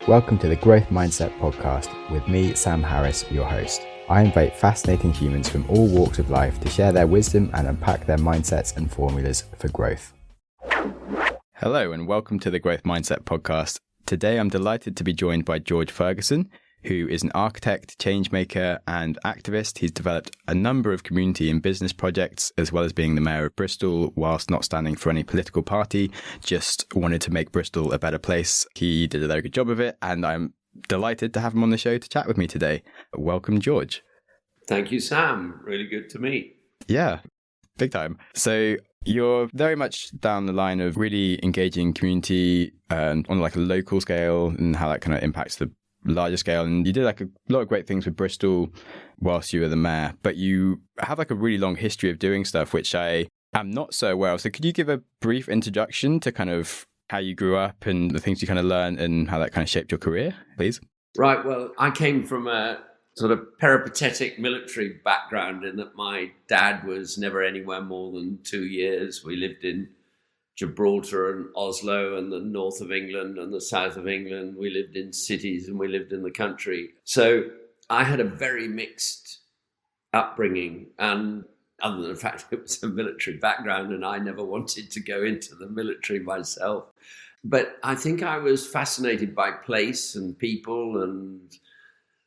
Welcome to the Growth Mindset Podcast with me, Sam Harris, your host. I invite fascinating humans from all walks of life to share their wisdom and unpack their mindsets and formulas for growth. Hello and welcome to the Growth Mindset Podcast. Today I'm delighted to be joined by George Ferguson, who is an architect, changemaker and activist. He's developed a number of community and business projects, as well as being the mayor of Bristol, whilst not standing for any political party, just wanted to make Bristol a better place. He did a very good job of it, and I'm delighted to have him on the show to chat with me today. Welcome, George. Thank you, Sam. Really good to meet. Yeah, big time. So you're very much down the line of really engaging community on like a local scale and how that kind of impacts the larger scale. And you did like a lot of great things with Bristol whilst you were the mayor, but you have like a really long history of doing stuff, which I am not so aware of. So could you give a brief introduction to kind of how you grew up and the things you kind of learned and how that kind of shaped your career, please? Right. Well, I came from a sort of peripatetic military background in that my dad was never anywhere more than 2 years. We lived in Gibraltar and Oslo and the north of England and the south of England. We lived in cities and we lived in the country. So I had a very mixed upbringing, and other than the fact it was a military background and I never wanted to go into the military myself. But I think I was fascinated by place and people and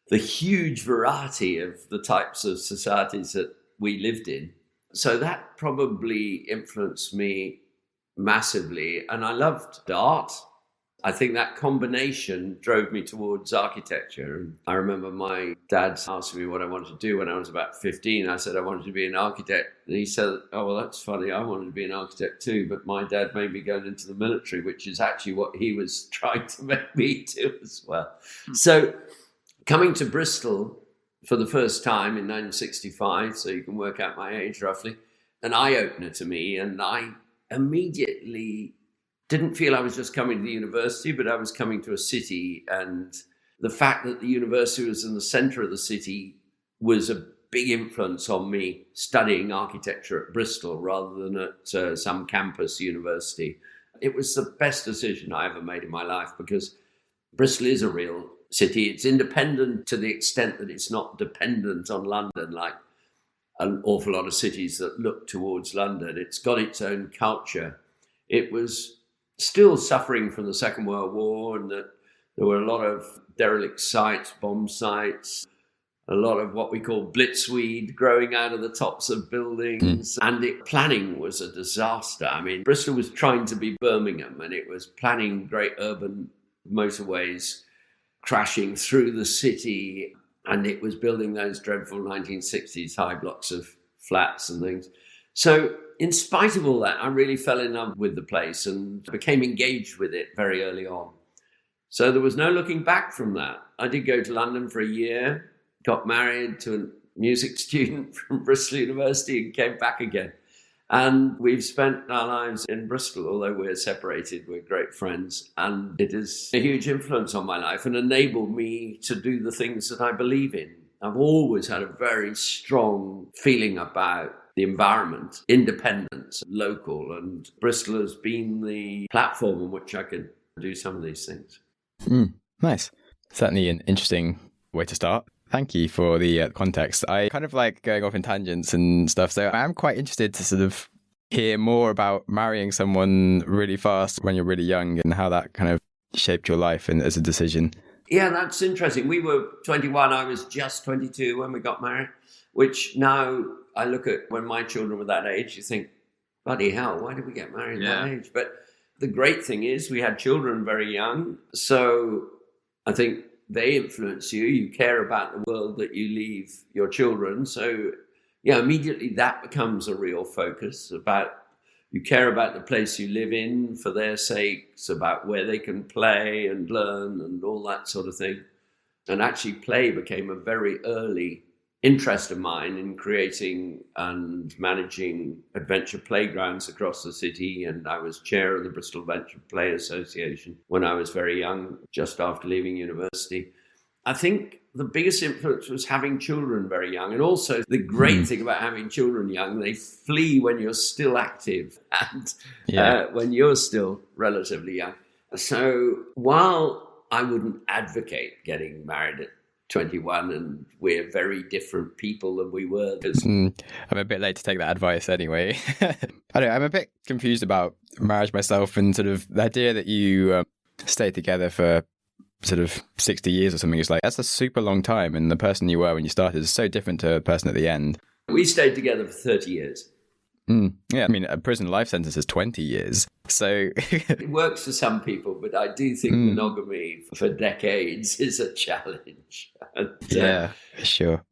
the huge variety of the types of societies that we lived in. So that probably influenced me massively. And I loved art. I think that combination drove me towards architecture. And I remember my dad asking me what I wanted to do when I was about 15. I said I wanted to be an architect. And he said, oh, well, that's funny. I wanted to be an architect too. But my dad made me go into the military, which is actually what he was trying to make me do as well. So coming to Bristol for the first time in 1965, so you can work out my age roughly, an eye-opener to me. And I immediately didn't feel I was just coming to the university, but I was coming to a city. And the fact that the university was in the center of the city was a big influence on me studying architecture at Bristol rather than at some campus university. It was the best decision I ever made in my life because Bristol is a real city. It's independent to the extent that it's not dependent on London like an awful lot of cities that look towards London. It's got its own culture. It was still suffering from the Second World War, and that there were a lot of derelict sites, bomb sites, a lot of what we call blitzweed growing out of the tops of buildings. And planning was a disaster. I mean, Bristol was trying to be Birmingham, and it was planning great urban motorways crashing through the city. And it was building those dreadful 1960s high blocks of flats and things. So in spite of all that, I really fell in love with the place and became engaged with it very early on. So there was no looking back from that. I did go to London for a year, got married to a music student from Bristol University and came back again. And we've spent our lives in Bristol, although we're separated, we're great friends. And it is a huge influence on my life and enabled me to do the things that I believe in. I've always had a very strong feeling about the environment, independence, local, and Bristol has been the platform on which I could do some of these things. Nice. Certainly an interesting way to start. Thank you for the context. I kind of like going off in tangents and stuff, so I'm quite interested to sort of hear more about marrying someone really fast when you're really young and how that kind of shaped your life and as a decision. Yeah, that's interesting. We were 21, I was just 22 when we got married, which now I look at when my children were that age, you think, bloody hell, why did we get married at that age? But the great thing is we had children very young, so I think they influence you. You care about the world that you leave your children. So, yeah, immediately that becomes a real focus about you care about the place you live in for their sakes, about where they can play and learn and all that sort of thing. And actually play became a very early interest of mine in creating and managing adventure playgrounds across the city. And I was chair of the Bristol Adventure Play Association when I was very young, just after leaving university. I think the biggest influence was having children very young. And also the great thing about having children young, they flee when you're still active and when you're still relatively young. So while I wouldn't advocate getting married at 21, and we're very different people than we were. I'm a bit late to take that advice anyway. I don't know, I'm a bit confused about marriage myself, and sort of the idea that you stay together for sort of 60 years or something is like, that's a super long time, and the person you were when you started is so different to the person at the end. We stayed together for 30 years. Yeah, I mean, a prison life sentence is 20 years. So it works for some people, but I do think monogamy for decades is a challenge. And, yeah, sure.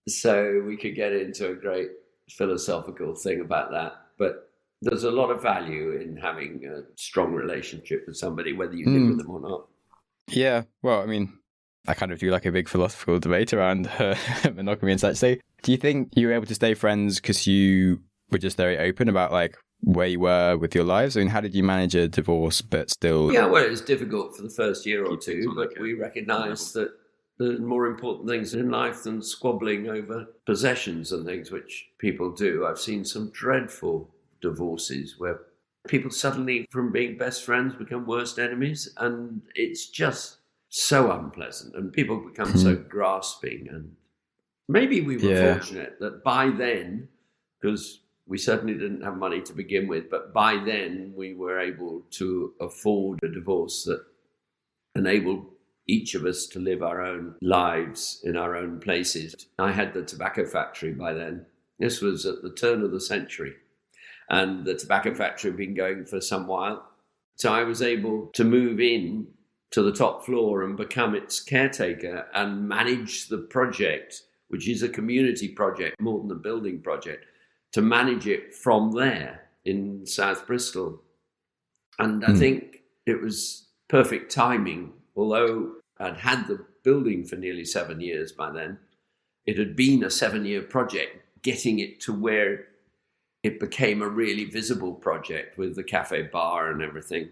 So we could get into a great philosophical thing about that. But there's a lot of value in having a strong relationship with somebody, whether you live with them or not. Yeah, well, I mean, I kind of do like a big philosophical debate around monogamy and such. So do you think you were able to stay friends because you were just very open about like where you were with your lives? I mean, how did you manage a divorce but still... Yeah, well, it was difficult for the first year or two, but we recognised that there's more important things in life than squabbling over possessions and things, which people do. I've seen some dreadful divorces where people suddenly, from being best friends, become worst enemies, and it's just so unpleasant, and people become so grasping. And maybe we were fortunate that by then, because we certainly didn't have money to begin with, but by then we were able to afford a divorce that enabled each of us to live our own lives in our own places. I had the tobacco factory by then. This was at the turn of the century, and the tobacco factory had been going for some while. So I was able to move in to the top floor and become its caretaker and manage the project, which is a community project more than a building project, to manage it from there in South Bristol. And I think it was perfect timing. Although I'd had the building for nearly 7 years by then, it had been a 7-year project, getting it to where it became a really visible project with the cafe bar and everything.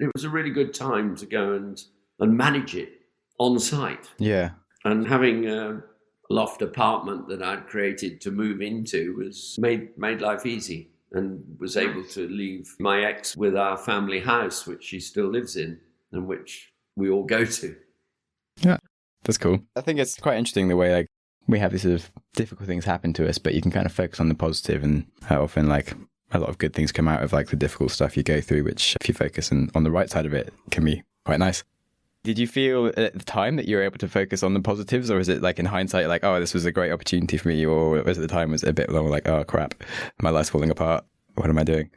It was a really good time to go and manage it on site. Yeah. And having a loft apartment that I'd created to move into was made life easy, and was able to leave my ex with our family house, which she still lives in and which we all go to. Yeah, that's cool. I think it's quite interesting the way like we have these sort of difficult things happen to us, but you can kind of focus on the positive, and how often like a lot of good things come out of like the difficult stuff you go through, which if you focus on the right side of it can be quite nice. Did you feel at the time that you were able to focus on the positives, or is it like in hindsight like, oh, this was a great opportunity for me, or was it the time was it a bit more like, oh crap, my life's falling apart, what am I doing?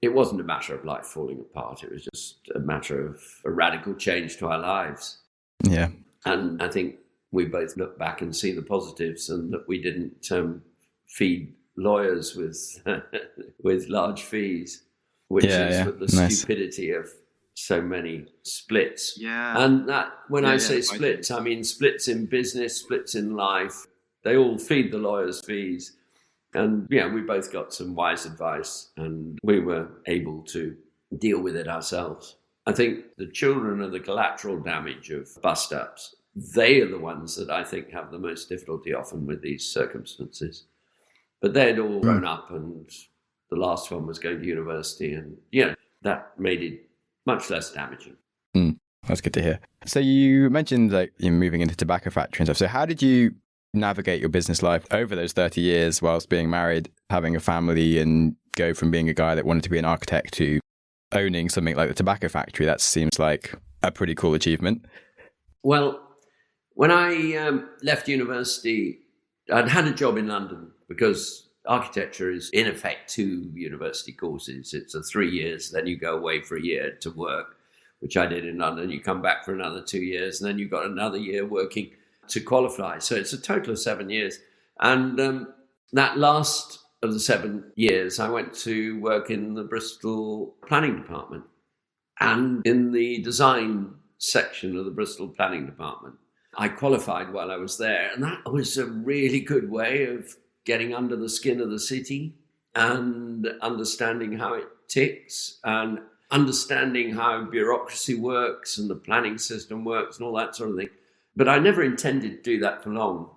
It wasn't a matter of life falling apart. It was just a matter of a radical change to our lives. Yeah. And I think we both look back and see the positives, and that we didn't feed lawyers with with large fees, which is the stupidity of so many splits. Yeah. And that when I say splits, I mean splits in business, splits in life. They all feed the lawyers' fees. And yeah, we both got some wise advice, and we were able to deal with it ourselves. I think the children are the collateral damage of bust-ups. They are the ones that I think have the most difficulty often with these circumstances. But they'd all grown up, and the last one was going to university, and that made it much less damaging. That's good to hear. So you mentioned like you're moving into tobacco factory and stuff. So how did you navigate your business life over those 30 years whilst being married, having a family, and go from being a guy that wanted to be an architect to owning something like the tobacco factory? That seems like a pretty cool achievement. Well, when I left university, I'd had a job in London, because architecture is in effect 2 university courses. It's a 3 years, then you go away for a year to work, which I did in London. You come back for another 2 years, and then you've got another year working to qualify. So it's a total of 7 years. And that last of the 7 years, I went to work in the Bristol Planning Department and in the design section of the Bristol Planning Department. I qualified while I was there, and that was a really good way of getting under the skin of the city and understanding how it ticks and understanding how bureaucracy works and the planning system works and all that sort of thing. But I never intended to do that for long.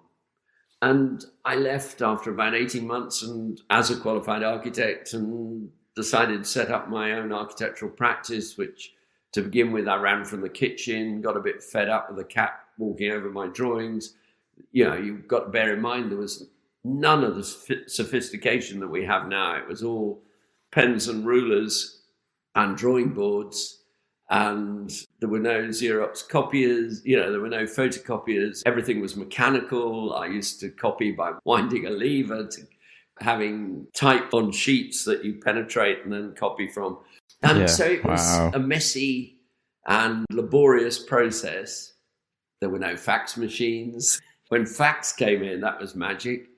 And I left after about 18 months and as a qualified architect, and decided to set up my own architectural practice, which To begin with, I ran from the kitchen, got a bit fed up with the cat walking over my drawings. You've got to bear in mind there was none of the sophistication that we have now. It was all pens and rulers and drawing boards, and there were no Xerox copiers, there were no photocopiers. Everything was mechanical. I used to copy by winding a lever, to having type on sheets that you penetrate and then copy from. And so it was a messy and laborious process. There were no fax machines. When fax came in, that was magic.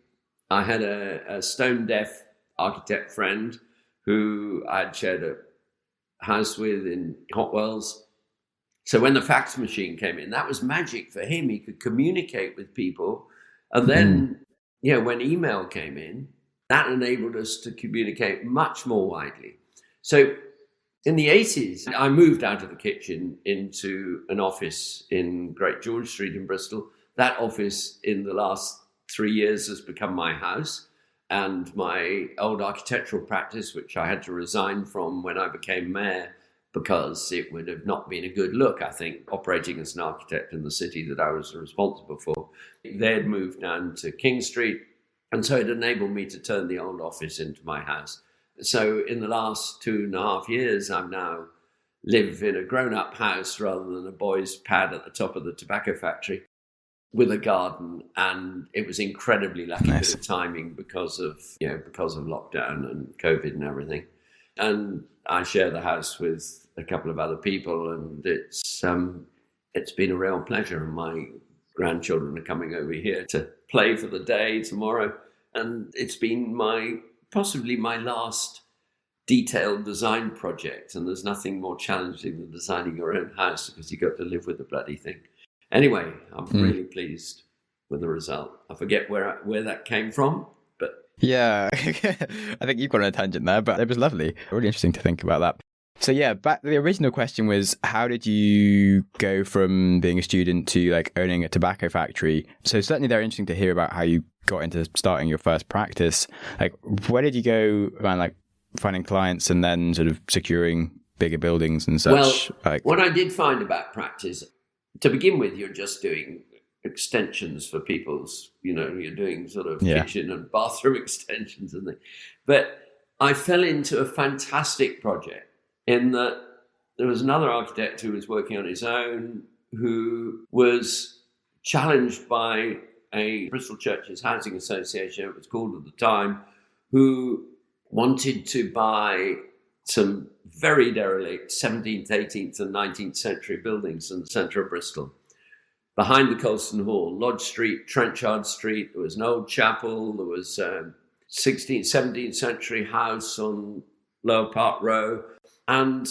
I had a stone-deaf architect friend who I'd shared a house with in Hotwells. So when the fax machine came in, that was magic for him. He could communicate with people. And then, when email came in, that enabled us to communicate much more widely. So in the 80s, I moved out of the kitchen into an office in Great George Street in Bristol. That office in the last 3 years has become my house. And my old architectural practice, which I had to resign from when I became mayor, because it would have not been a good look, I think, operating as an architect in the city that I was responsible for. They had moved down to King Street, and so it enabled me to turn the old office into my house. So in the last 2.5 years, I now live in a grown-up house rather than a boy's pad at the top of the tobacco factory, with a garden, and it was incredibly lucky bit of timing because of lockdown and COVID and everything. And I share the house with a couple of other people, and it's been a real pleasure. And my grandchildren are coming over here to play for the day tomorrow, and it's been possibly my last detailed design project. And there's nothing more challenging than designing your own house, because you got to live with the bloody thing. Anyway, I'm really pleased with the result. I forget where that came from, but... Yeah, I think you've gone on a tangent there, but it was lovely. Really interesting to think about that. So the original question was, how did you go from being a student to owning a tobacco factory? So certainly they're interesting to hear about how you got into starting your first practice. Where did you go around finding clients and then sort of securing bigger buildings and such? Well, what I did find about practice... To begin with, you're just doing extensions for people's, you're doing sort of kitchen and bathroom extensions and things. But I fell into a fantastic project in that there was another architect who was working on his own, who was challenged by a Bristol Churches Housing Association, it was called at the time, who wanted to buy some very derelict 17th, 18th and 19th century buildings in the centre of Bristol. Behind the Colston Hall, Lodge Street, Trenchard Street, there was an old chapel, there was a 16th, 17th century house on Lower Park Row. And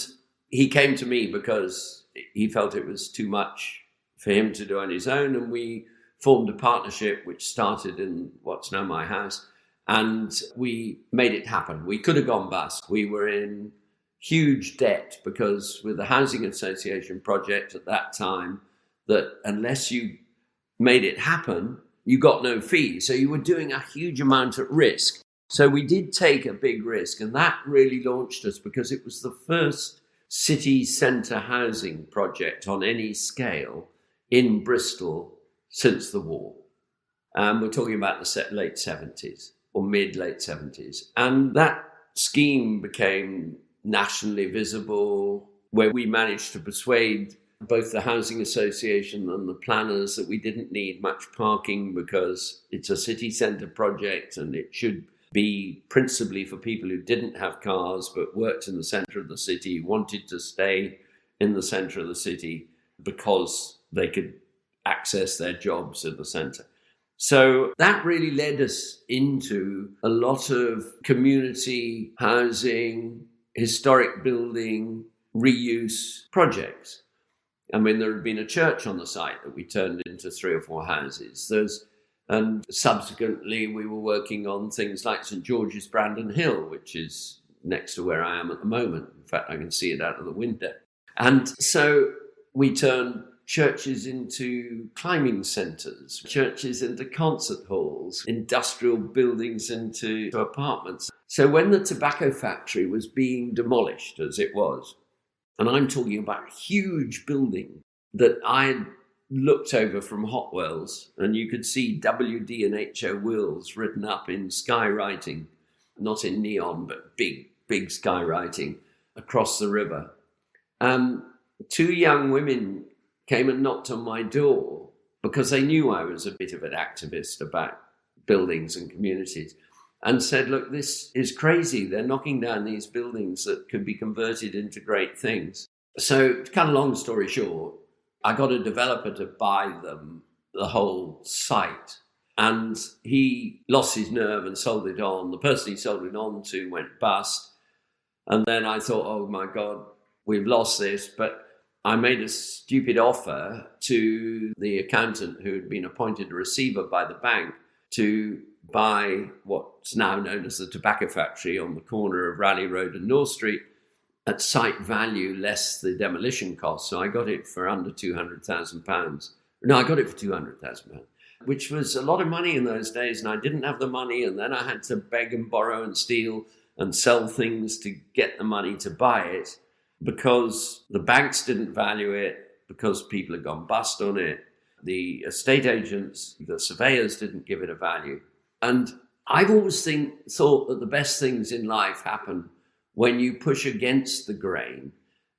he came to me because he felt it was too much for him to do on his own. And we formed a partnership which started in what's now my house. And we made it happen. We could have gone bust. We were in huge debt because with the Housing Association project at that time, that unless you made it happen, you got no fee. So you were doing a huge amount at risk. So we did take a big risk, and that really launched us because it was the first city centre housing project on any scale in Bristol since the war. We're talking about the late 70s. Or mid-late 70s. And that scheme became nationally visible, where we managed to persuade both the Housing Association and the planners that we didn't need much parking because it's a city centre project and it should be principally for people who didn't have cars but worked in the centre of the city, wanted to stay in the centre of the city because they could access their jobs in the centre. So that really led us into a lot of community housing, historic building, reuse projects. I mean, there had been a church on the site that we turned into 3 or 4 houses. And subsequently, we were working on things like St. George's Brandon Hill, which is next to where I am at the moment. In fact, I can see it out of the window. And so we turned churches into climbing centres, churches into concert halls, industrial buildings into apartments. So when the tobacco factory was being demolished, as it was, And I'm talking about a huge building that I had looked over from Hotwells, and you could see WD and HO Wills written up in sky writing, not in neon, but big sky writing across the river. Two young women came and knocked on my door because they knew I was a bit of an activist about buildings and communities, and said, look, this is crazy. They're knocking down these buildings that could be converted into great things. So to cut a long story short, I got a developer to buy them, the whole site. And he lost his nerve and sold it on. The person he sold it on to went bust. And then I thought, oh my God, we've lost this. But I made a stupid offer to the accountant who had been appointed a receiver by the bank to buy what's now known as the tobacco factory on the corner of Raleigh Road and North Street at site value less the demolition cost. So I got it for under £200,000. No, I got it for £200,000, which was a lot of money in those days. And I didn't have the money. And then I had to beg and borrow and steal and sell things to get the money to buy it, because the banks didn't value it, because people had gone bust on it. The estate agents, the surveyors didn't give it a value. And I've always thought that the best things in life happen when you push against the grain,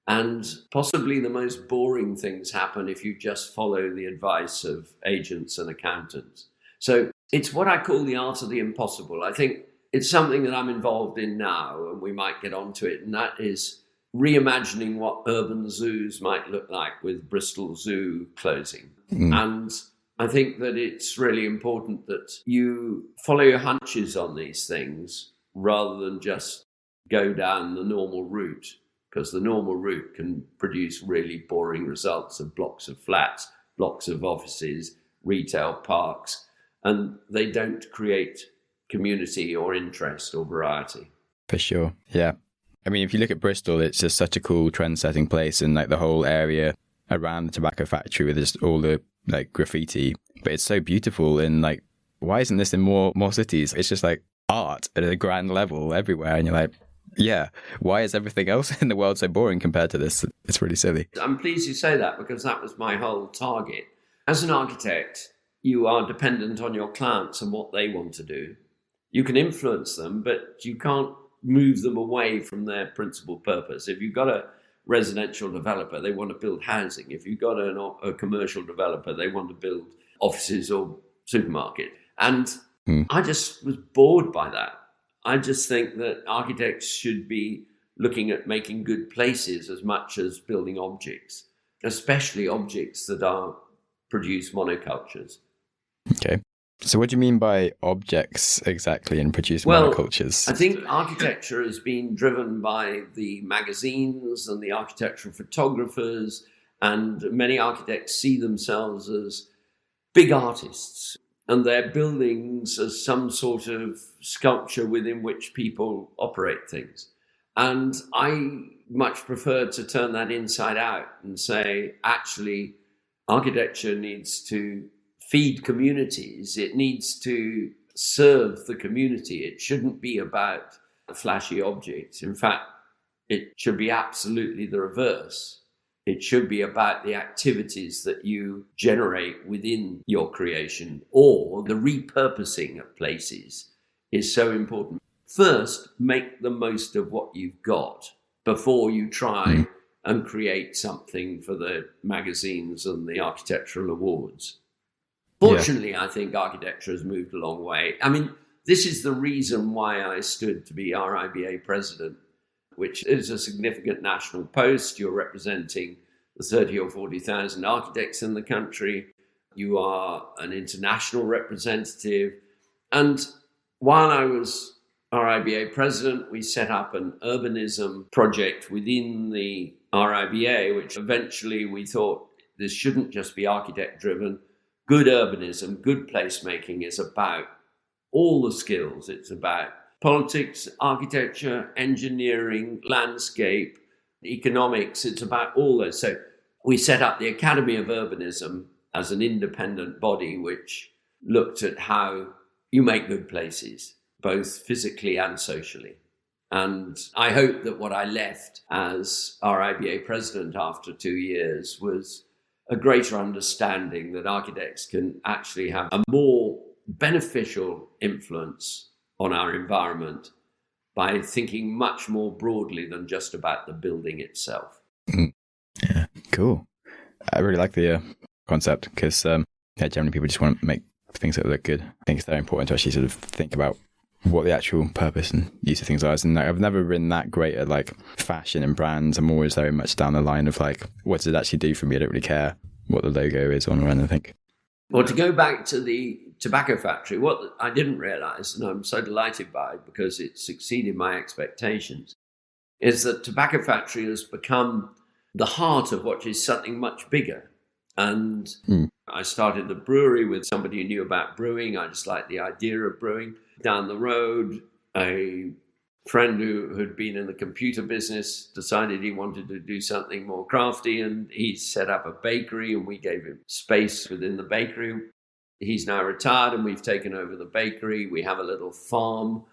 and possibly the most boring things happen if you just follow the advice of agents and accountants. So it's what I call the art of the impossible. I think it's something that I'm involved in now, and we might get onto it, and that is reimagining what urban zoos might look like with Bristol Zoo closing. And I think that it's really important that you follow your hunches on these things rather than just go down the normal route, because the normal route can produce really boring results of blocks of flats, blocks of offices, retail parks, and they don't create community or interest or variety. For sure, yeah. I mean, if you look at Bristol, it's just such a cool trend-setting place, and like the whole area around the tobacco factory with just all the like graffiti, but it's so beautiful. And like, why isn't this in more cities? It's just like art at a grand level everywhere, and you're like, yeah, why is everything else in the world so boring compared to this? It's really silly. I'm pleased you say that, because that was my whole target. As an architect, you are dependent on your clients and what they want to do. You can influence them, but you can't move them away from their principal purpose. If you've got a residential developer, they want to build housing. If you've got a commercial developer, they want to build offices or supermarket. And I just was bored by that. I just think that architects should be looking at making good places as much as building objects, especially objects that produce monocultures. Okay. So what do you mean by objects exactly and produce monocultures? I think architecture has been driven by the magazines and the architectural photographers, and many architects see themselves as big artists, and their buildings as some sort of sculpture within which people operate things. And I much prefer to turn that inside out and say, actually, architecture needs to feed communities. It needs to serve the community. It shouldn't be about flashy objects. In fact, it should be absolutely the reverse. It should be about the activities that you generate within your creation, or the repurposing of places is so important. First, make the most of what you've got before you try and create something for the magazines and the architectural awards. Fortunately, I think architecture has moved a long way. I mean, this is the reason why I stood to be RIBA president, which is a significant national post. You're representing the 30 or 40,000 architects in the country. You are an international representative. And while I was RIBA president, we set up an urbanism project within the RIBA, which eventually we thought this shouldn't just be architect-driven. Good urbanism, good placemaking is about all the skills. It's about politics, architecture, engineering, landscape, economics. It's about all those. So we set up the Academy of Urbanism as an independent body which looked at how you make good places, both physically and socially. And I hope that what I left as RIBA president after 2 years was a greater understanding that architects can actually have a more beneficial influence on our environment by thinking much more broadly than just about the building itself. Yeah, cool. I really like the concept because generally people just want to make things that look good. I think it's very important to actually sort of think about what the actual purpose and use of things are. And I've never been that great at like fashion and brands. I'm always very much down the line of like, what does it actually do for me? I don't really care what the logo is on or anything. Well, to go back to the tobacco factory, what I didn't realise, and I'm so delighted by because it exceeded my expectations, is that tobacco factory has become the heart of what is something much bigger. And I started the brewery with somebody who knew about brewing. I just liked the idea of brewing. Down the road, a friend who had been in the computer business decided he wanted to do something more crafty, and he set up a bakery, and we gave him space within the bakery. He's now retired, and we've taken over the bakery. We have a little farm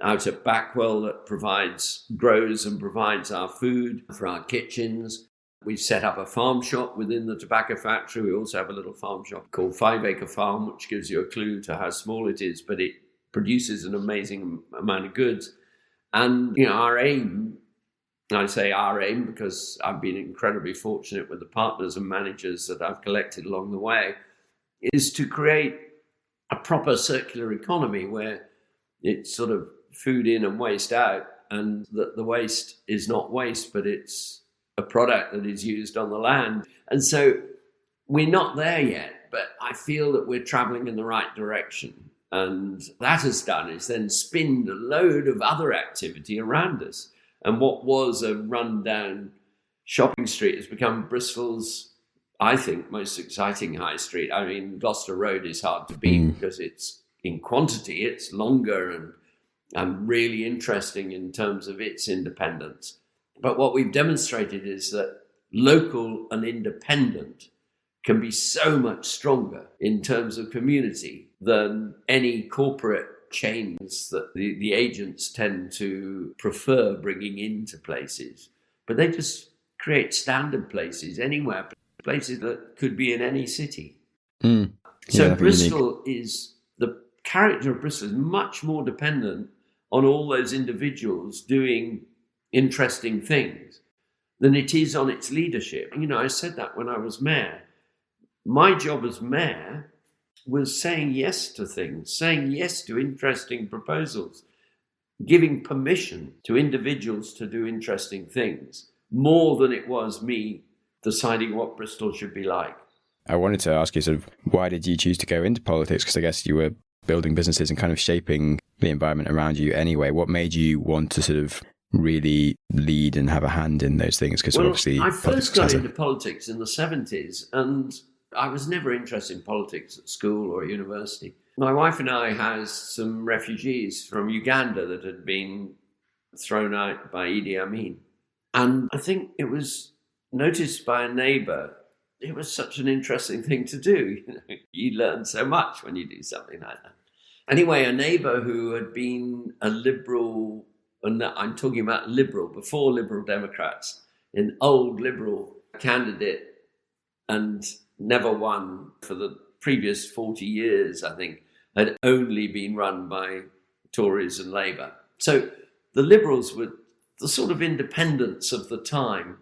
out at Backwell that grows and provides our food for our kitchens. We've set up a farm shop within the tobacco factory. We also have a little farm shop called 5 Acre Farm, which gives you a clue to how small it is, but it produces an amazing amount of goods. And, our aim, I say our aim because I've been incredibly fortunate with the partners and managers that I've collected along the way, is to create a proper circular economy where it's sort of food in and waste out, and that the waste is not waste, but it's a product that is used on the land. And so we're not there yet, but I feel that we're traveling in the right direction. And that has done is then spinned a load of other activity around us. And what was a rundown shopping street has become Bristol's, I think, most exciting high street. I mean, Gloucester Road is hard to beat because it's in quantity, it's longer and really interesting in terms of its independence. But what we've demonstrated is that local and independent can be so much stronger in terms of community than any corporate chains that the agents tend to prefer bringing into places. But they just create standard places anywhere, places that could be in any city. So Bristol the character of Bristol is much more dependent on all those individuals doing interesting things than it is on its leadership. I said that when I was mayor. My job as mayor was saying yes to things, saying yes to interesting proposals, giving permission to individuals to do interesting things, more than it was me deciding what Bristol should be like. I wanted to ask you sort of, why did you choose to go into politics? Because I guess you were building businesses and kind of shaping the environment around you anyway. What made you want to sort of really lead and have a hand in those things? Because obviously I first got into politics in the 70s, and I was never interested in politics at school or university. My wife and I had some refugees from Uganda that had been thrown out by Idi Amin. And I think it was noticed by a neighbour. It was such an interesting thing to do. You learn so much when you do something like that. Anyway, a neighbour who had been a liberal, and I'm talking about liberal, before Liberal Democrats, an old liberal candidate, and never won for the previous 40 years, I think, had only been run by Tories and Labour. So the Liberals were the sort of independents of the time.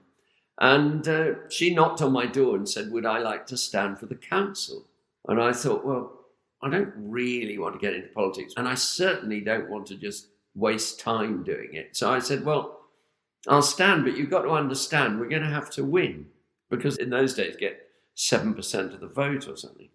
And she knocked on my door and said, would I like to stand for the council? And I thought, well, I don't really want to get into politics, and I certainly don't want to just waste time doing it. So I said, well, I'll stand, but you've got to understand we're going to have to win, because in those days get 7% of the vote or something.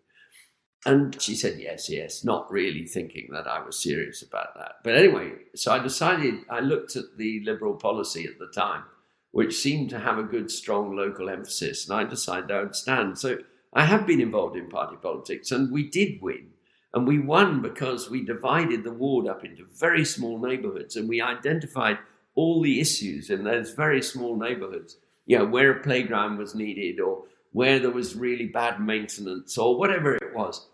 And she said, yes, not really thinking that I was serious about that. But anyway, so I looked at the Liberal policy at the time, which seemed to have a good, strong local emphasis, and I decided I would stand. So I have been involved in party politics, and we did win. And we won because we divided the ward up into very small neighbourhoods, and we identified all the issues in those very small neighbourhoods, where a playground was needed, or where there was really bad maintenance, or whatever it was.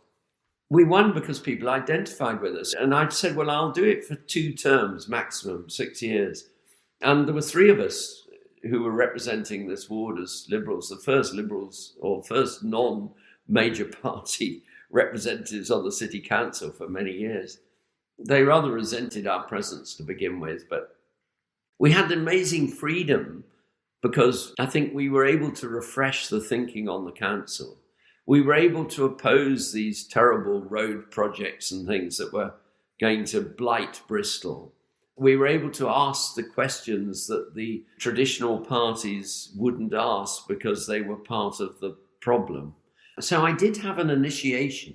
we won because people identified with us. And I said, well, I'll do it for 2 terms, maximum, 6 years. And there were 3 of us who were representing this ward as Liberals, the first Liberals or first non-major party representatives on the city council for many years. They rather resented our presence to begin with, but we had amazing freedom because I think we were able to refresh the thinking on the council. We were able to oppose these terrible road projects and things that were going to blight Bristol. We were able to ask the questions that the traditional parties wouldn't ask because they were part of the problem. So I did have an initiation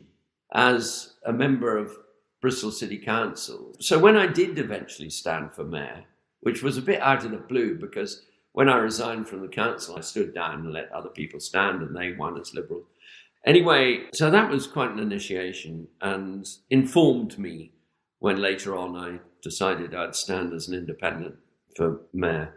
as a member of Bristol City Council. So when I did eventually stand for mayor, which was a bit out of the blue because when I resigned from the council, I stood down and let other people stand and they won as Liberals. Anyway, so that was quite an initiation and informed me when later on I decided I'd stand as an independent for mayor.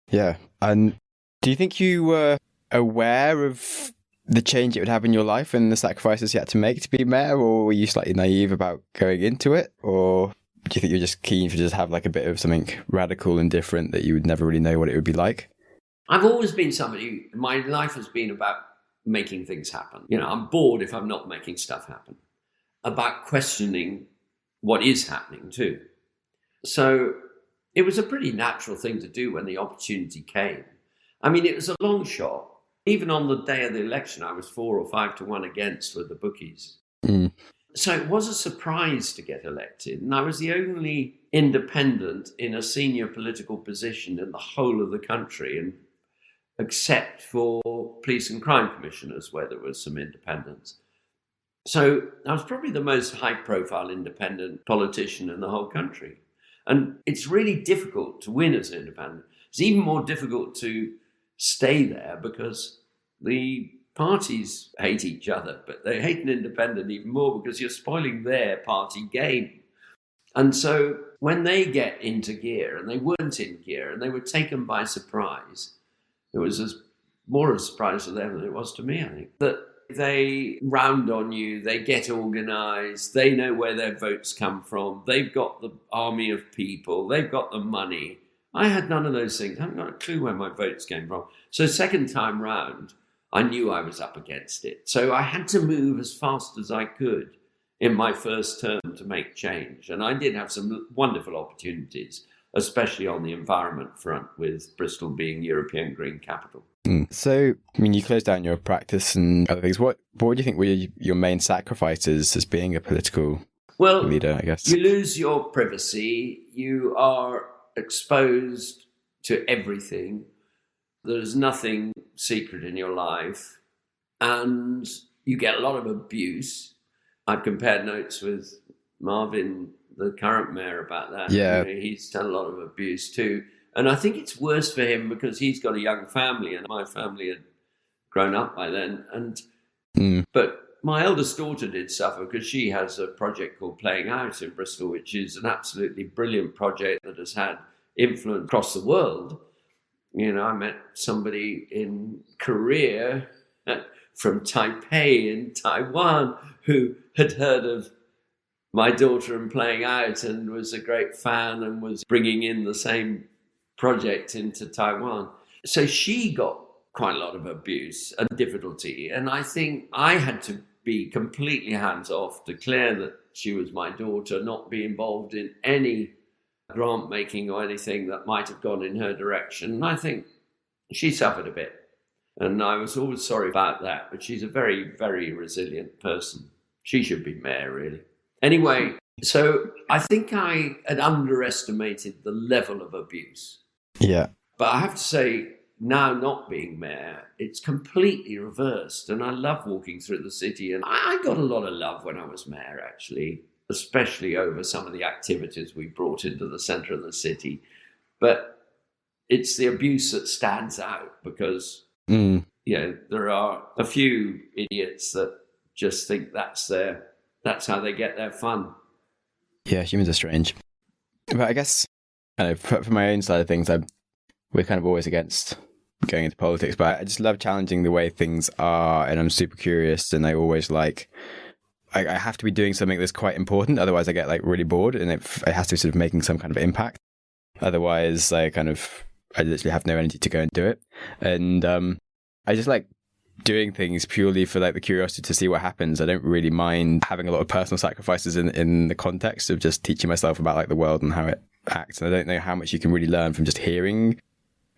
Yeah. And do you think you were aware of the change it would have in your life and the sacrifices you had to make to be mayor, or were you slightly naive about going into it? Or do you think you're just keen to just have like a bit of something radical and different that you would never really know what it would be like? I've always been somebody, my life has been about making things happen. You know, I'm bored if I'm not making stuff happen. About questioning what is happening too. So it was a pretty natural thing to do when the opportunity came. I mean, it was a long shot. Even on the day of the election, I was 4 or 5 to 1 against with the bookies. So it was a surprise to get elected. And I was the only independent in a senior political position in the whole of the country, and except for police and crime commissioners, where there was some independents. So I was probably the most high-profile independent politician in the whole country. And it's really difficult to win as an independent. It's even more difficult to stay there because the parties hate each other, but they hate an independent even more because you're spoiling their party game. And so when they get into gear, and they weren't in gear, and they were taken by surprise, it was more a surprise to them than it was to me, I think, that they round on you, they get organised, they know where their votes come from, they've got the army of people, they've got the money. I had none of those things. I haven't got a clue where my votes came from. So second time round, I knew I was up against it. So I had to move as fast as I could in my first term to make change. And I did have some wonderful opportunities, especially on the environment front, with Bristol being European Green Capital. So, I mean, you closed down your practice and other things. What do you think were your main sacrifices as being a political leader, I guess? You lose your privacy. You are exposed to everything. There's nothing secret in your life. And you get a lot of abuse. I've compared notes with Marvin, the current mayor, about that. Yeah. You know, he's done a lot of abuse too. And I think it's worse for him because he's got a young family and my family had grown up by then. But my eldest daughter did suffer because she has a project called Playing Out in Bristol, which is an absolutely brilliant project that has had influence across the world. You know, I met somebody in Korea from Taipei in Taiwan who had heard of my daughter and Playing Out and was a great fan and was bringing in the same project into Taiwan. So she got quite a lot of abuse and difficulty. And I think I had to be completely hands-off, declare that she was my daughter, not be involved in any grant making or anything that might have gone in her direction. And I think she suffered a bit. And I was always sorry about that. But she's a very, very resilient person. She should be mayor, really. Anyway, so I think I had underestimated the level of abuse. Yeah. But I have to say, now not being mayor, it's completely reversed. And I love walking through the city. And I got a lot of love when I was mayor, actually, especially over some of the activities we brought into the centre of the city. But it's the abuse that stands out because, you know, there are a few idiots that just think that's how they get their fun. Yeah, humans are strange. But I guess, for my own side of things, we're kind of always against going into politics, but I just love challenging the way things are, and I'm super curious, and I always like I have to be doing something that's quite important. Otherwise I get like really bored, and it has to be sort of making some kind of impact. Otherwise I literally have no energy to go and do it. And I just like doing things purely for like the curiosity to see what happens. I don't really mind having a lot of personal sacrifices in the context of just teaching myself about like the world and how it acts. And I don't know how much you can really learn from just hearing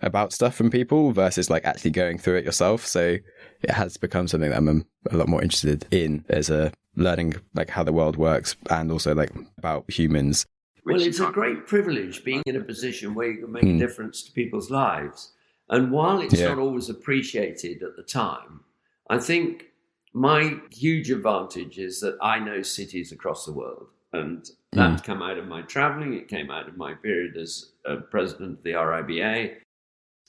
about stuff from people versus like actually going through it yourself. So it has become something that I'm a lot more interested in as a learning like how the world works, and also like about humans. Well, it's a great privilege being in a position where you can make a difference to people's lives. And while it's not always appreciated at the time, I think my huge advantage is that I know cities across the world. And that's come out of my traveling. It came out of my period as president of the RIBA.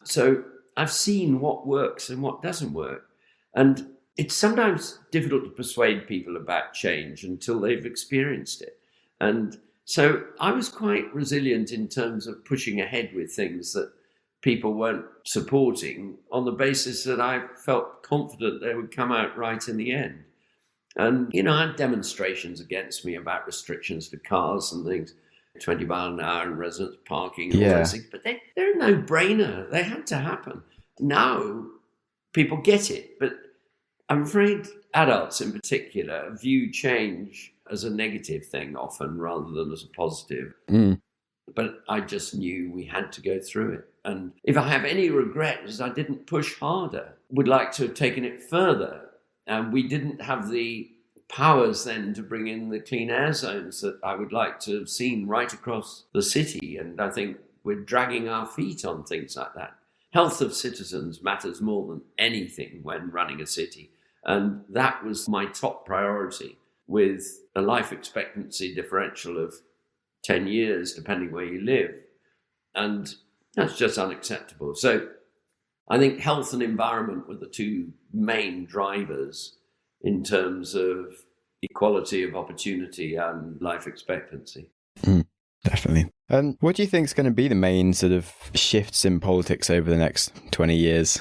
So I've seen what works and what doesn't work. And it's sometimes difficult to persuade people about change until they've experienced it. And so I was quite resilient in terms of pushing ahead with things that people weren't supporting, on the basis that I felt confident they would come out right in the end. And, I had demonstrations against me about restrictions to cars and things, 20 mile an hour and residence parking and all those things, but they're a no-brainer. They had to happen. Now people get it, but I'm afraid adults in particular view change as a negative thing often rather than as a positive. But I just knew we had to go through it. And if I have any regret, is I didn't push harder. Would like to have taken it further. And we didn't have the powers then to bring in the clean air zones that I would like to have seen right across the city. And I think we're dragging our feet on things like that. Health of citizens matters more than anything when running a city. And that was my top priority, with a life expectancy differential of 10 years, depending where you live. And that's just unacceptable. So I think health and environment were the two main drivers in terms of equality of opportunity and life expectancy. Definitely. What do you think is going to be the main sort of shifts in politics over the next 20 years?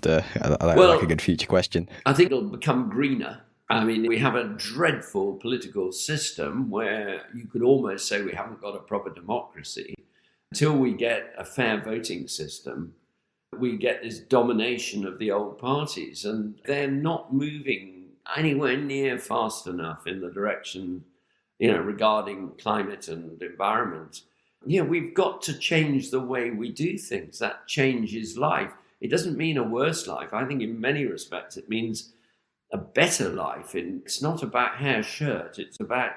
I like a good future question. I think it'll become greener. I mean, we have a dreadful political system where you could almost say we haven't got a proper democracy. Until we get a fair voting system, we get this domination of the old parties, and they're not moving anywhere near fast enough in the direction, regarding climate and environment. We've got to change the way we do things. That changes life. It doesn't mean a worse life. I think in many respects it means a better life. And it's not about hair shirt. It's about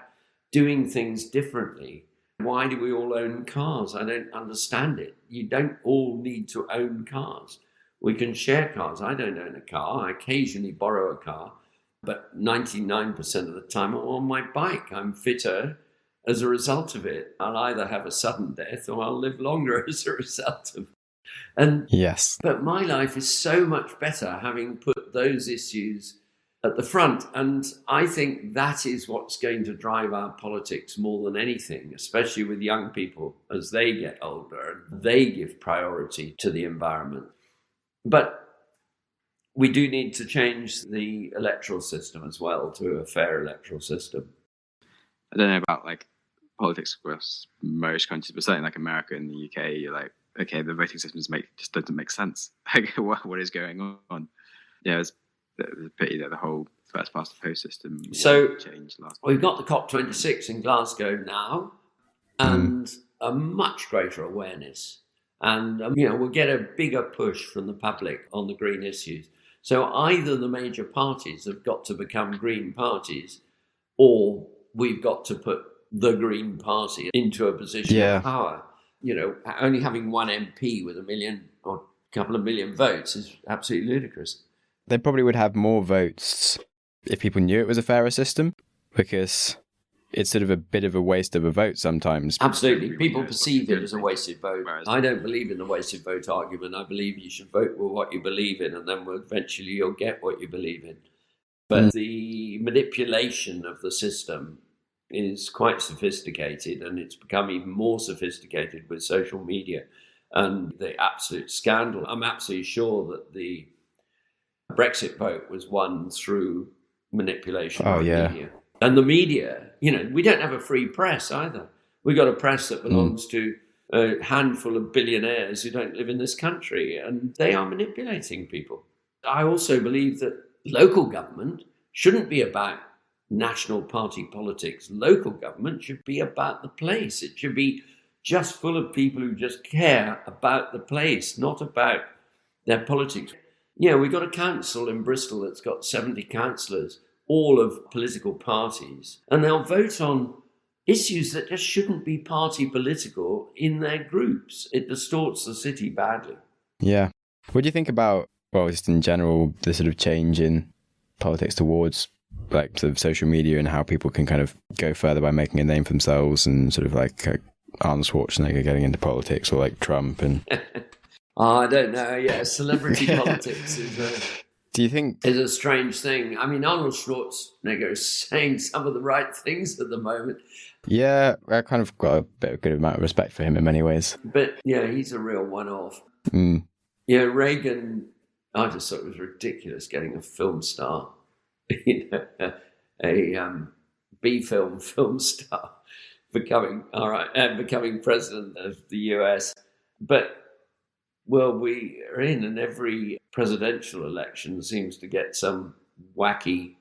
doing things differently. Why do we all own cars? I don't understand it. You don't all need to own cars. We can share cars. I don't own a car. I occasionally borrow a car, but 99% of the time I'm on my bike. I'm fitter as a result of it. I'll either have a sudden death or I'll live longer as a result of it. And yes, but my life is so much better having put those issues at the front. And I think that is what's going to drive our politics more than anything, especially with young people as they get older and they give priority to the environment. But we do need to change the electoral system as well to a fair electoral system. I don't know about like politics across most countries, but certainly like America and the UK, you're like, okay, the voting system just doesn't make sense. Like, what is going on? Yeah, it's a pity that the whole first past the post system changed last. We've got the COP26 in Glasgow now, and a much greater awareness, and we'll get a bigger push from the public on the green issues. So either the major parties have got to become green parties, or we've got to put the Green Party into a position of power. Only having one MP with 1 million or a couple of million votes is absolutely ludicrous. They probably would have more votes if people knew it was a fairer system, because it's sort of a bit of a waste of a vote sometimes. Absolutely. People perceive it as a wasted vote. I don't believe in the wasted vote argument. I believe you should vote for what you believe in, and then eventually you'll get what you believe in. But the manipulation of the system is quite sophisticated, and it's become even more sophisticated with social media and the absolute scandal. I'm absolutely sure that the Brexit vote was won through manipulation Oh, by the yeah. media. And the media, we don't have a free press either. We've got a press that belongs to a handful of billionaires who don't live in this country, and they are manipulating people. I also believe that local government shouldn't be about national party politics. Local government should be about the place. It should be just full of people who just care about the place, not about their politics. We've got a council in Bristol that's got 70 councillors, all of political parties, and they'll vote on issues that just shouldn't be party political in their groups. It distorts the city badly. Yeah. What do you think about, well, just in general, the sort of change in politics towards like sort of social media and how people can kind of go further by making a name for themselves, and sort of like Arnold Schwarzenegger getting into politics, or like Trump and... I don't know. Yeah, celebrity politics Do you think is a strange thing. I mean, Arnold Schwarzenegger is saying some of the right things at the moment. Yeah, I kind of got a good amount of respect for him in many ways. But he's a real one-off. Reagan, I just thought it was ridiculous getting a film star, a B-film star, becoming president of the US. But we are in, and every presidential election seems to get some wacky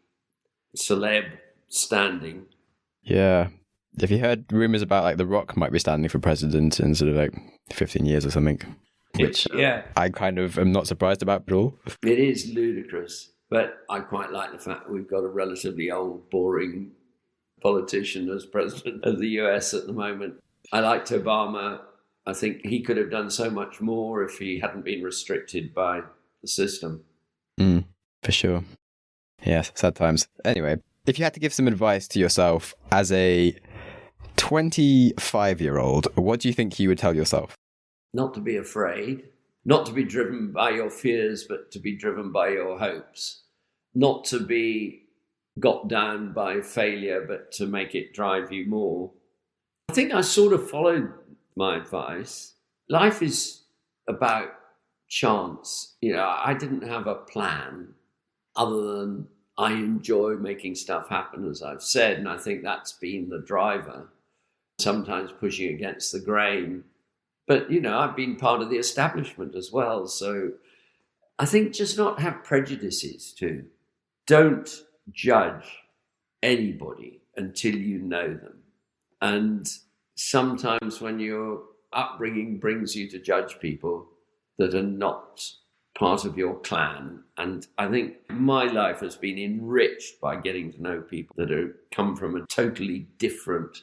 celeb standing. Yeah. Have you heard rumours about like The Rock might be standing for president in sort of like 15 years or something? Which I kind of am not surprised about at all. It is ludicrous, but I quite like the fact that we've got a relatively old, boring politician as president of the US at the moment. I liked Obama. I think he could have done so much more if he hadn't been restricted by the system. For sure. Yes, sad times. Anyway, if you had to give some advice to yourself as a 25-year-old, what do you think you would tell yourself? Not to be afraid, not to be driven by your fears, but to be driven by your hopes. Not to be got down by failure, but to make it drive you more. I think I sort of followed my advice. Life is about chance. I didn't have a plan other than I enjoy making stuff happen, as I've said, and I think that's been the driver, sometimes pushing against the grain. But, I've been part of the establishment as well. So I think just not have prejudices too. Don't judge anybody until you know them. And sometimes when your upbringing brings you to judge people that are not part of your clan, and I think my life has been enriched by getting to know people that have come from a totally different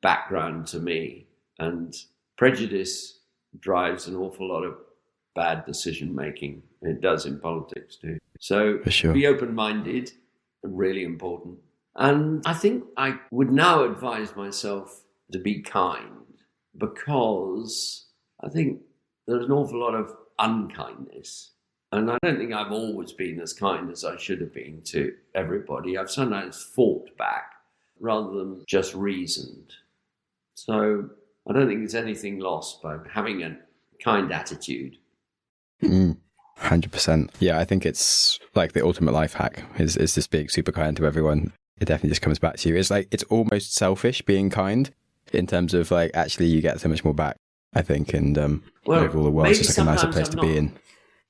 background to me, and prejudice drives an awful lot of bad decision making. It does in politics too. So Be open-minded, really important. And I think I would now advise myself to be kind, because I think there's an awful lot of unkindness. And I don't think I've always been as kind as I should have been to everybody. I've sometimes fought back rather than just reasoned. So I don't think there's anything lost by having a kind attitude. 100%. Yeah, I think it's like the ultimate life hack is just being super kind to everyone. It definitely just comes back to you. It's like, it's almost selfish being kind in terms of like, actually you get so much more back, I think. And overall the world's just like a nicer place to be in.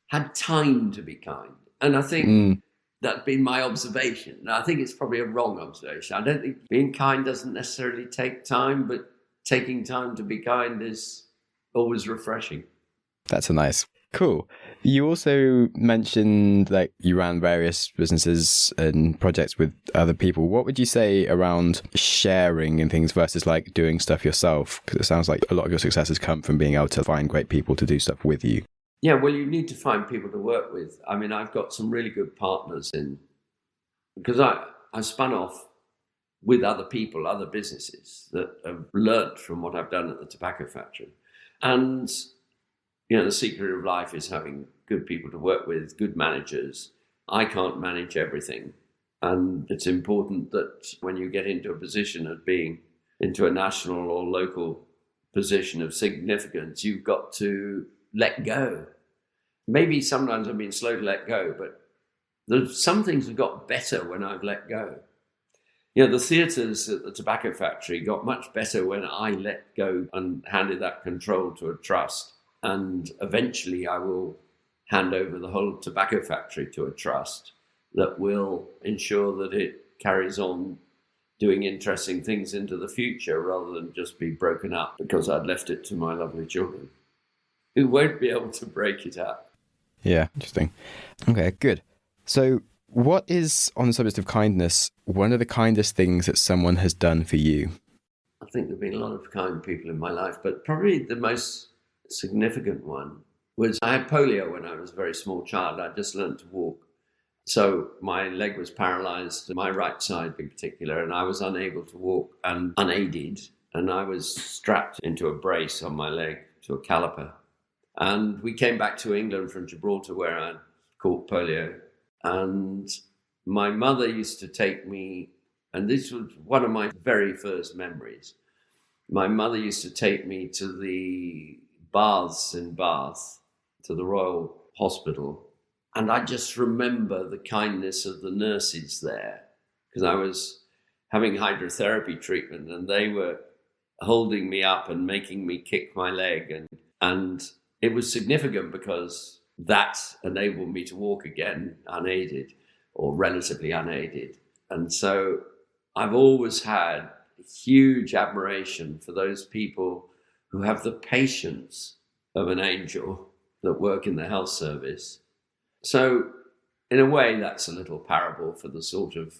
Had time to be kind. And I think that's been my observation. And I think it's probably a wrong observation. I don't think being kind doesn't necessarily take time, but taking time to be kind is always refreshing. That's a nice. Cool. You also mentioned like you ran various businesses and projects with other people. What would you say around sharing and things versus like doing stuff yourself? Because it sounds like a lot of your success has come from being able to find great people to do stuff with you. Yeah, well, you need to find people to work with. I mean, I've got some really good partners because I spun off with other people, other businesses that have learnt from what I've done at the tobacco factory. And, the secret of life is having good people to work with, good managers. I can't manage everything. And it's important that when you get into a position of being into a national or local position of significance, you've got to let go. Maybe sometimes I've been slow to let go, but some things have got better when I've let go. You know, the theatres at the tobacco factory got much better when I let go and handed that control to a trust. And eventually I will hand over the whole tobacco factory to a trust that will ensure that it carries on doing interesting things into the future rather than just be broken up because I'd left it to my lovely children, who won't be able to break it up. Yeah, interesting. Okay, good. So what is, on the subject of kindness, one of the kindest things that someone has done for you? I think there have been a lot of kind people in my life, but probably the most significant one was I had polio when I was a very small child. I just learned to walk. So my leg was paralyzed, my right side in particular, and I was unable to walk and unaided. And I was strapped into a brace on my leg, to a caliper. And we came back to England from Gibraltar where I caught polio. And my mother used to take me, and this was one of my very first memories. My mother used to take me to the baths in Bath, to the Royal Hospital. And I just remember the kindness of the nurses there, because I was having hydrotherapy treatment and they were holding me up and making me kick my leg. And it was significant because that enabled me to walk again unaided or relatively unaided. And so I've always had huge admiration for those people who have the patience of an angel that work in the health service. So in a way, that's a little parable for the sort of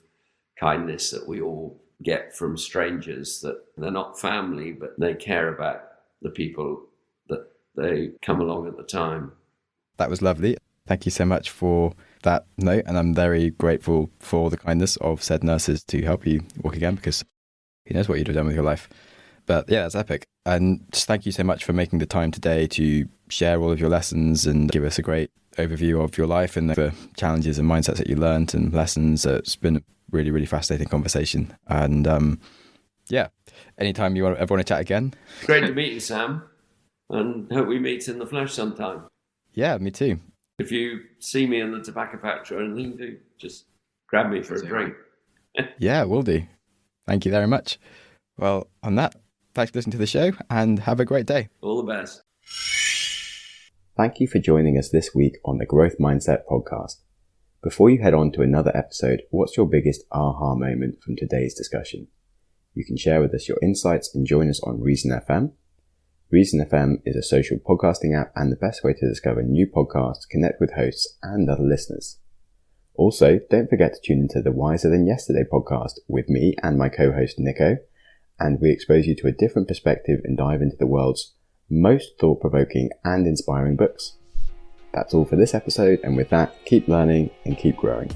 kindness that we all get from strangers, that they're not family, but they care about the people that they come along at the time. That was lovely. Thank you so much for that note. And I'm very grateful for the kindness of said nurses to help you walk again, because who knows what you'd have done with your life. But yeah, that's epic. And just thank you so much for making the time today to share all of your lessons and give us a great overview of your life and the challenges and mindsets that you learned and lessons. It's been a really, really fascinating conversation. And yeah, anytime you ever want to chat again. Great to meet you, Sam. And hope we meet in the flesh sometime. Yeah, me too. If you see me in the tobacco factory or anything, do just grab me for a drink. Yeah, will do. Thank you very much. Well, on that, thanks for listening to the show and have a great day. All the best. Thank you for joining us this week on the Growth Mindset Podcast. Before you head on to another episode, what's your biggest aha moment from today's discussion? You can share with us your insights and join us on Reason FM. Reason FM is a social podcasting app and the best way to discover new podcasts, connect with hosts and other listeners. Also, don't forget to tune into the Wiser Than Yesterday podcast with me and my co-host Nico, and we expose you to a different perspective and dive into the world's most thought-provoking and inspiring books. That's all for this episode, and with that, keep learning and keep growing.